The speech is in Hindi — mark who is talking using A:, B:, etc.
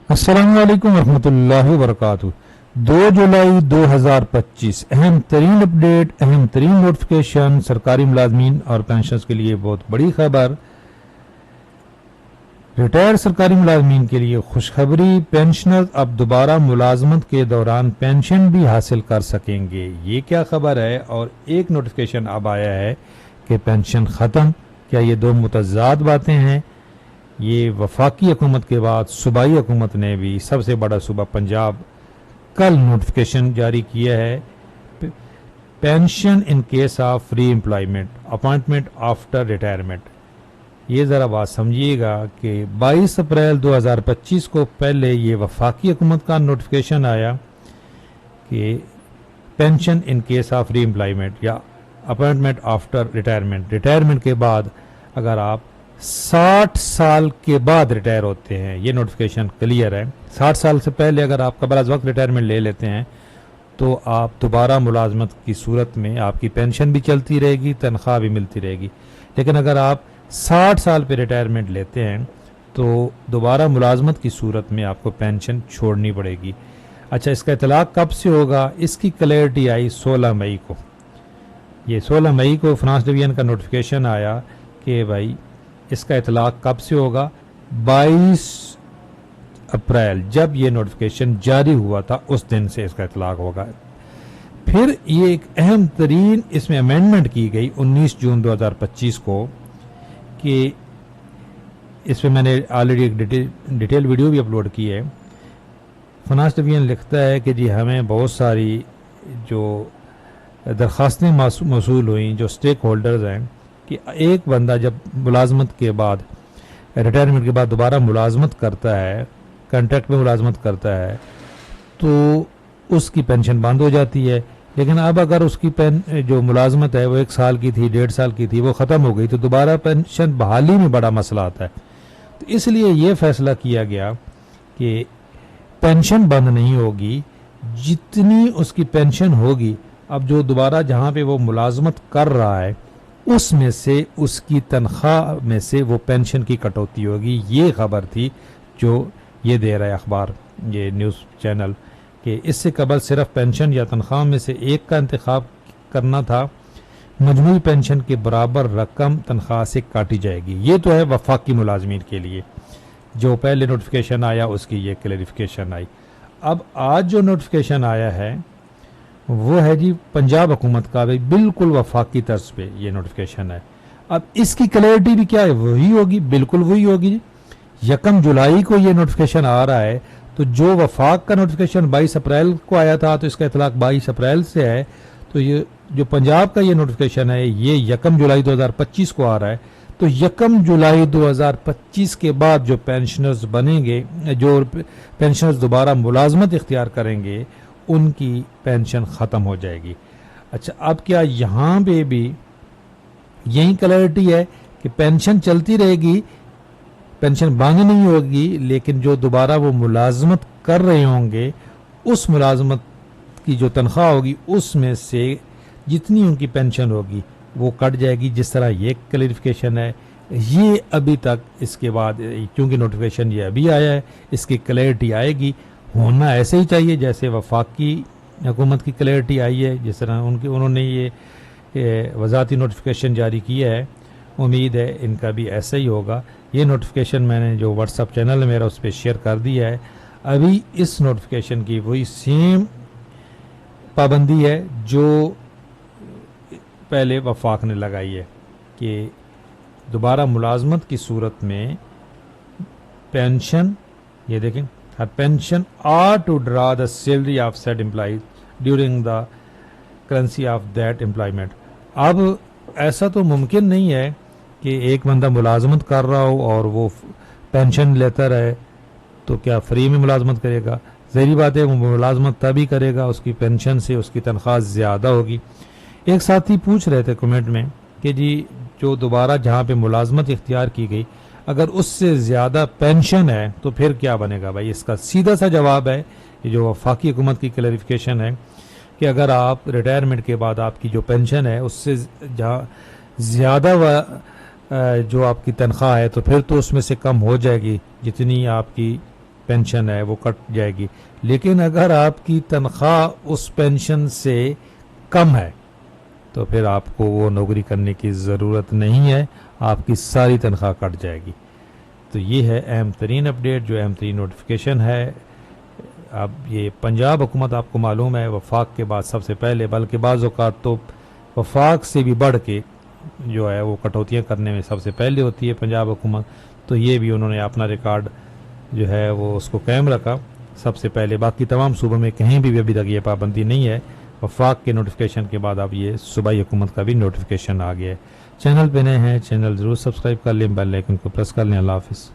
A: अस्सलामु अलैकुम रहमतुल्लाहि व बरकातुहू। 2 जुलाई 2025 अहम तरीन अपडेट, अहम तरीन नोटिफिकेशन सरकारी मुलाजमीन और पेंशनर्स के लिए बहुत बड़ी खबर। रिटायर्ड सरकारी मुलाजमीन के लिए खुशखबरी, पेंशनर्स अब दोबारा मुलाजमत के दौरान पेंशन भी हासिल कर सकेंगे। ये क्या खबर है? और एक नोटिफिकेशन अब आया है कि पेंशन ख़त्म। क्या ये दो मुतज़ाद बातें हैं? ये वफाकी हुकूमत के बाद सूबाई हुकूमत ने भी, सबसे बड़ा सूबा पंजाब, कल नोटिफिकेशन जारी किया है। Pension in case of free employment, appointment after retirement. ये ज़रा बात समझिएगा कि 22 अप्रैल 2025 को पहले ये वफाकी हुकूमत का नोटिफिकेशन आया कि pension in case of free employment या अपॉइंटमेंट आफ्टर रिटायरमेंट, रिटायरमेंट के बाद अगर आप 60 साल के बाद रिटायर होते हैं, ये नोटिफिकेशन क्लियर है। 60 साल से पहले अगर आप कबल अज़ वक्त रिटायरमेंट ले लेते हैं तो आप दोबारा मुलाजमत की सूरत में आपकी पेंशन भी चलती रहेगी, तनख्वाह भी मिलती रहेगी। लेकिन अगर आप 60 साल पे रिटायरमेंट लेते हैं तो दोबारा मुलाजमत की सूरत में आपको पेंशन छोड़नी पड़ेगी। अच्छा, इसका इतलाक़ कब से होगा? इसकी क्लैरिटी आई 16 मई को। ये 16 मई को फ्रांस डिवीजन का नोटिफिकेशन आया कि भाई इसका इतलाक़ कब से होगा? 22 अप्रैल जब ये नोटिफिकेशन जारी हुआ था उस दिन से इसका इतलाक़ होगा। फिर ये एक अहम तरीन इसमें अमेंडमेंट की गई 19 जून 2025 को कि इसमें मैंने ऑलरेडी एक डिटेल वीडियो भी अपलोड की है। फाइनेंस डिवीजन लिखता है कि जी हमें बहुत सारी जो दरख्वास्तें मौसूल हुई, जो स्टेक होल्डर्स हैं, कि एक बंदा जब मुलाजमत के बाद, रिटायरमेंट के बाद दोबारा मुलाजमत करता है, कॉन्ट्रैक्ट में मुलाजमत करता है, तो उसकी पेंशन बंद हो जाती है। लेकिन अब अगर उसकी जो मुलाजमत है वो 1 साल की थी, 1.5 साल की थी, वो ख़त्म हो गई, तो दोबारा पेंशन बहाली में बड़ा मसला आता है। तो इसलिए ये फैसला किया गया कि पेंशन बंद नहीं होगी, जितनी उसकी पेंशन होगी, अब जो दोबारा जहाँ पे वो मुलाजमत कर रहा है उसमें से, उसकी तनख्वाह में से वो पेंशन की कटौती होगी। ये खबर थी जो ये दे रहा है अखबार, ये न्यूज़ चैनल, कि इससे कबल सिर्फ पेंशन या तनख्वाह में से एक का इंतखाब करना था, मजमूई पेंशन के बराबर रकम तनख्वाह से काटी जाएगी। ये तो है वफाकी मुलाजमीन के लिए। जो पहले नोटिफिकेशन आया उसकी ये क्लैरिफिकेशन आई। अब आज जो नोटिफिकेशन आया है वो है जी पंजाब हुकूमत का, भी बिल्कुल वफाकी तर्ज पे ये नोटिफिकेशन है। अब इसकी क्लैरिटी भी क्या है? वही होगी, बिल्कुल वही होगी जी। 1 जुलाई को ये नोटिफिकेशन आ रहा है, तो जो वफाक का नोटिफिकेशन 22 अप्रैल को आया था तो इसका इतलाक़ 22 अप्रैल से है। तो ये जो पंजाब का ये नोटिफिकेशन है ये 1 जुलाई 2025 को आ रहा है। तो 1 जुलाई 2025 के बाद जो पेंशनर्स बनेंगे, जो पेंशनर्स दोबारा मुलाजमत इख्तियार करेंगे, उनकी पेंशन ख़त्म हो जाएगी। अच्छा, अब क्या यहाँ पे भी यही क्लैरिटी है कि पेंशन चलती रहेगी, पेंशन बंद नहीं होगी, लेकिन जो दोबारा वो मुलाजमत कर रहे होंगे उस मुलाजमत की जो तनख्वाह होगी उसमें से जितनी उनकी पेंशन होगी वो कट जाएगी। जिस तरह ये क्लैरिफिकेशन है, ये अभी तक, इसके बाद क्योंकि नोटिफिकेशन ये अभी आया है, इसकी क्लैरिटी आएगी। होना ऐसे ही चाहिए जैसे वफाकी हुकूमत की क्लैरिटी आई है, जिस तरह उन्होंने ये वज़ाती नोटिफिकेशन जारी किया है। उम्मीद है इनका भी ऐसा ही होगा। ये नोटिफिकेशन मैंने जो व्हाट्सअप चैनल है मेरा उस पर शेयर कर दिया है। अभी इस नोटिफिकेशन की वही सेम पाबंदी है जो पहले वफाक ने लगाई है कि दोबारा मुलाजमत की सूरत में पेंशन, ये देखें, her pension or to draw the salary of said employee during the currency of that employment। अब ऐसा तो मुमकिन नहीं है कि एक बंदा मुलाजमत कर रहा हो और वो पेंशन लेता रहे, तो क्या फ्री में मुलाजमत करेगा? ज़ाहिर बात है वो मुलाजमत तभी करेगा उसकी पेंशन से उसकी तनख्वाह ज़्यादा होगी। एक साथी पूछ रहे थे कमेंट में कि जी जो दोबारा जहाँ पे मुलाजमत इख्तियार की गई, अगर उससे ज़्यादा पेंशन है तो फिर क्या बनेगा? भाई इसका सीधा सा जवाब है, ये जो वफाकी हुकूमत की क्लैरिफिकेशन है कि अगर आप रिटायरमेंट के बाद आपकी जो पेंशन है उससे जहाँ ज़्यादा जो आपकी तनख्वाह है तो फिर तो उसमें से कम हो जाएगी जितनी आपकी पेंशन है वो कट जाएगी। लेकिन अगर आपकी तनख्वाह उस पेंशन से कम है तो फिर आपको वो नौकरी करने की ज़रूरत नहीं है, आपकी सारी तनख्वाह कट जाएगी। तो ये है अहम तरीन अपडेट, जो अहम तरीन नोटिफिकेशन है। अब ये पंजाब हुकूमत आपको मालूम है वफाक के बाद सबसे पहले, बल्कि बाज़ औक़ात तो वफाक से भी बढ़ के जो है वो कटौतियाँ करने में सबसे पहले होती है पंजाब हुकूमत। तो ये भी उन्होंने अपना रिकॉर्ड जो है वो उसको कायम रखा सबसे पहले। बाकी तमाम सूबों में कहीं भी अभी तक ये पाबंदी नहीं है। वफाक के नोटिफिकेशन के बाद अब ये सूबाई हुकूमत का भी नोटिफिकेशन आ गया है। चैनल पे नए हैं, चैनल ज़रूर सब्सक्राइब कर लें, बेल आइकन को प्रेस कर लें। अल्लाह हाफ़िज़।